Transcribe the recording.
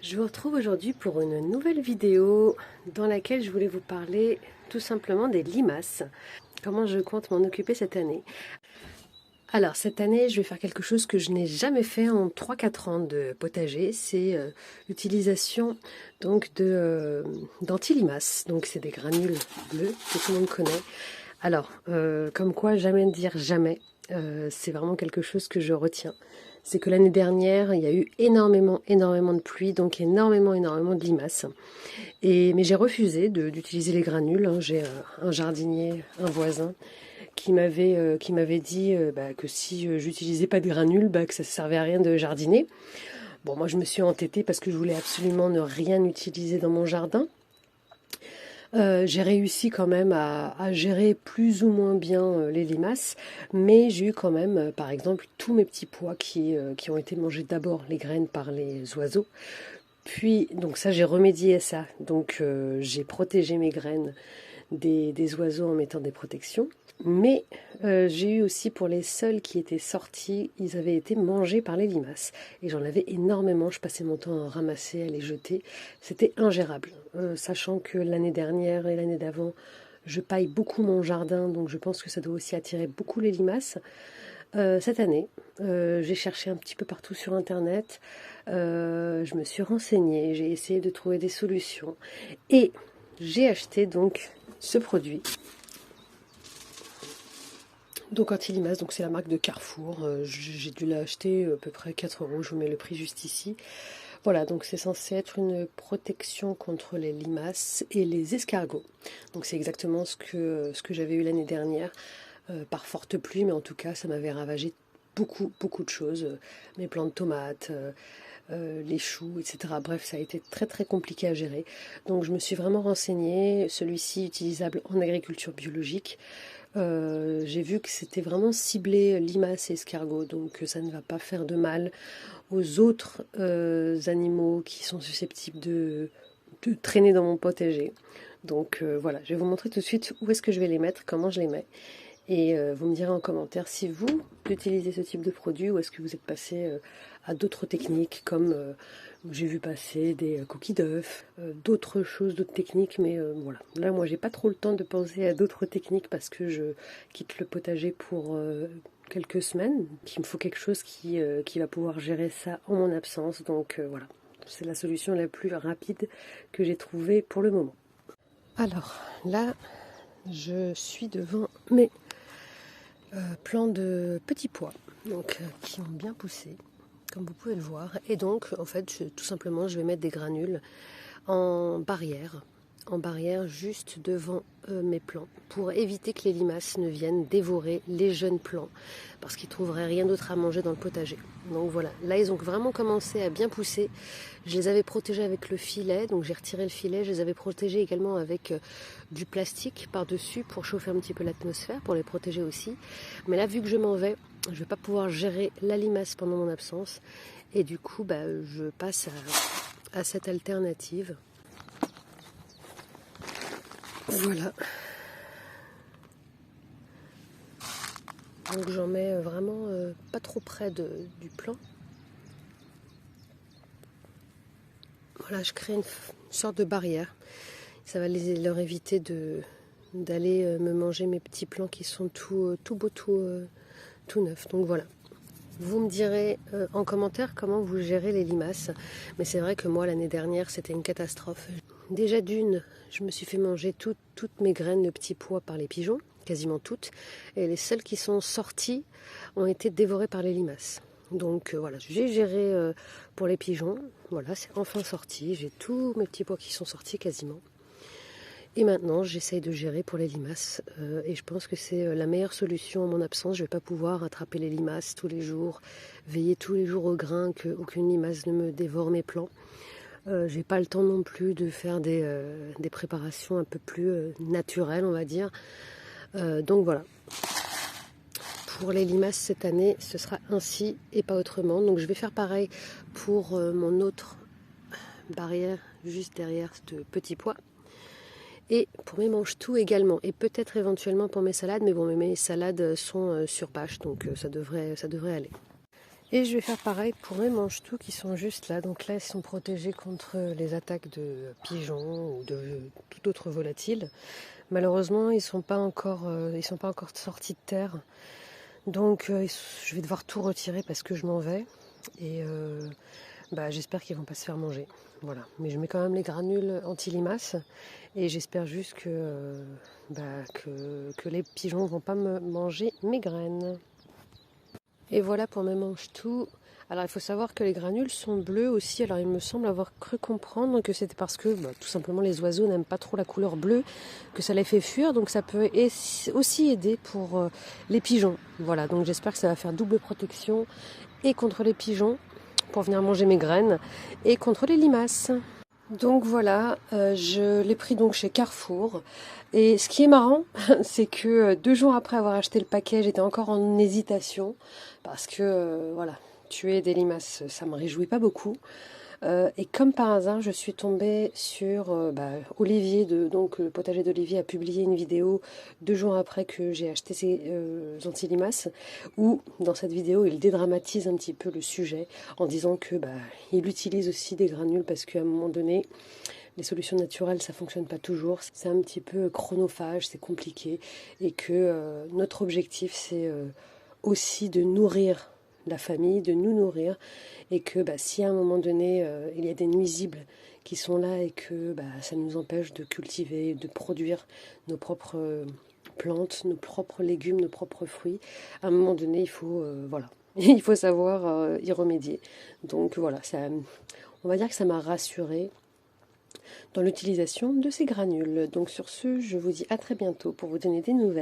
Je vous retrouve aujourd'hui pour une nouvelle vidéo dans laquelle je voulais vous parler tout simplement des limaces. Comment je compte m'en occuper cette année. Alors cette année je vais faire quelque chose que je n'ai jamais fait en 3-4 ans de potager, c'est l'utilisation donc d'anti-limaces. Donc c'est des granules bleues que tout le monde connaît. Alors comme quoi jamais dire jamais, c'est vraiment quelque chose que je retiens. C'est que l'année dernière, il y a eu énormément de pluie, donc énormément de limaces. Mais j'ai refusé d'utiliser les granules, hein. J'ai un jardinier, un voisin, qui m'avait dit que si j'utilisais pas de granules, que ça ne servait à rien de jardiner. Bon, moi je me suis entêtée parce que je voulais absolument ne rien utiliser dans mon jardin. J'ai réussi quand même à gérer plus ou moins bien les limaces, mais j'ai eu quand même, par exemple, tous mes petits pois qui ont été mangés d'abord les graines par les oiseaux. Puis, donc ça, j'ai remédié à ça. Donc, j'ai protégé mes graines des oiseaux en mettant des protections. Mais j'ai eu aussi pour les seuls qui étaient sortis, ils avaient été mangés par les limaces. Et j'en avais énormément, je passais mon temps à en ramasser, à les jeter. C'était ingérable. Sachant que l'année dernière et l'année d'avant, je paille beaucoup mon jardin, donc je pense que ça doit aussi attirer beaucoup les limaces. Cette année, j'ai cherché un petit peu partout sur Internet, je me suis renseignée, j'ai essayé de trouver des solutions et j'ai acheté donc ce produit. Donc anti-limaces, donc c'est la marque de Carrefour, j'ai dû l'acheter à peu près 4 euros, je vous mets le prix juste ici. Voilà, donc c'est censé être une protection contre les limaces et les escargots. Donc c'est exactement ce que j'avais eu l'année dernière, par forte pluie, mais en tout cas ça m'avait ravagé beaucoup de choses, mes plants de tomates, les choux, etc. Bref, ça a été très compliqué à gérer. Donc je me suis vraiment renseignée, celui-ci utilisable en agriculture biologique. J'ai vu que c'était vraiment ciblé limaces et escargots, donc ça ne va pas faire de mal aux autres animaux qui sont susceptibles de traîner dans mon potager. Donc voilà, je vais vous montrer tout de suite où est-ce que je vais les mettre, comment je les mets. Et vous me direz en commentaire si vous utilisez ce type de produit ou est-ce que vous êtes passé à d'autres techniques comme j'ai vu passer des coquilles d'œufs, d'autres choses, d'autres techniques, mais voilà. Là, moi, j'ai pas trop le temps de penser à d'autres techniques parce que je quitte le potager pour quelques semaines. Il me faut quelque chose qui va pouvoir gérer ça en mon absence. Donc voilà, c'est la solution la plus rapide que j'ai trouvée pour le moment. Alors là, je suis devant mes plants de petits pois, donc qui ont bien poussé, comme vous pouvez le voir. Et donc, en fait, tout simplement, je vais mettre des granules en barrière juste devant mes plants pour éviter que les limaces ne viennent dévorer les jeunes plants parce qu'ils ne trouveraient rien d'autre à manger dans le potager. Donc voilà, là ils ont vraiment commencé à bien pousser. Je les avais protégés avec le filet, donc j'ai retiré le filet. Je les avais protégés également avec du plastique par-dessus pour chauffer un petit peu l'atmosphère, pour les protéger aussi. Mais là, vu que je m'en vais, je ne vais pas pouvoir gérer la limace pendant mon absence et du coup je passe à cette alternative. Voilà. Donc j'en mets vraiment pas trop près du plan. Voilà, je crée une sorte de barrière. Ça va leur éviter d'aller me manger mes petits plants qui sont tout beaux, tout neufs. Donc voilà. Vous me direz en commentaire comment vous gérez les limaces. Mais c'est vrai que moi, l'année dernière, c'était une catastrophe. Déjà d'une, je me suis fait manger toutes mes graines de petits pois par les pigeons, quasiment toutes. Et les seules qui sont sorties ont été dévorées par les limaces. Donc voilà, j'ai géré pour les pigeons. Voilà, c'est enfin sorti. J'ai tous mes petits pois qui sont sortis quasiment. Et maintenant, j'essaye de gérer pour les limaces. Et je pense que c'est la meilleure solution en mon absence. Je ne vais pas pouvoir attraper les limaces tous les jours, veiller tous les jours au grain, qu'aucune limace ne me dévore mes plants. J'ai pas le temps non plus de faire des préparations un peu plus naturelles, on va dire. Donc voilà. Pour les limaces cette année, ce sera ainsi et pas autrement. Donc je vais faire pareil pour mon autre barrière juste derrière de petits pois. Et pour mes mange-tout également. Et peut-être éventuellement pour mes salades. Mais bon, mes salades sont sur bâche, donc ça devrait aller. Et je vais faire pareil pour mes manches-tout qui sont juste là. Donc là, ils sont protégés contre les attaques de pigeons ou de tout autre volatile. Malheureusement, ils sont pas encore sortis de terre. Donc je vais devoir tout retirer parce que je m'en vais. Et j'espère qu'ils vont pas se faire manger. Voilà. Mais je mets quand même les granules anti-limaces. Et j'espère juste que les pigeons vont pas me manger mes graines. Et voilà pour mes manches-tout. Alors il faut savoir que les granules sont bleus aussi. Alors il me semble avoir cru comprendre que c'était parce que tout simplement les oiseaux n'aiment pas trop la couleur bleue, que ça les fait fuir. Donc ça peut aussi aider pour les pigeons. Voilà, donc j'espère que ça va faire double protection et contre les pigeons pour venir manger mes graines et contre les limaces. Donc voilà, je l'ai pris donc chez Carrefour. Et ce qui est marrant, c'est que 2 jours après avoir acheté le paquet, j'étais encore en hésitation. Parce que voilà, tuer des limaces, ça me réjouit pas beaucoup. Et comme par hasard, je suis tombée sur Olivier, donc le potager d'Olivier a publié une vidéo 2 jours après que j'ai acheté ces anti-limaces, où dans cette vidéo il dédramatise un petit peu le sujet en disant que il utilise aussi des granules parce qu'à un moment donné, les solutions naturelles ça fonctionne pas toujours, c'est un petit peu chronophage, c'est compliqué, et que notre objectif c'est aussi de nourrir la famille, de nous nourrir, et que si à un moment donné il y a des nuisibles qui sont là et que ça nous empêche de cultiver, de produire nos propres plantes, nos propres légumes, nos propres fruits, à un moment donné il faut voilà, il faut savoir y remédier. Donc voilà, on va dire que ça m'a rassurée dans l'utilisation de ces granules. Donc sur ce, je vous dis à très bientôt pour vous donner des nouvelles.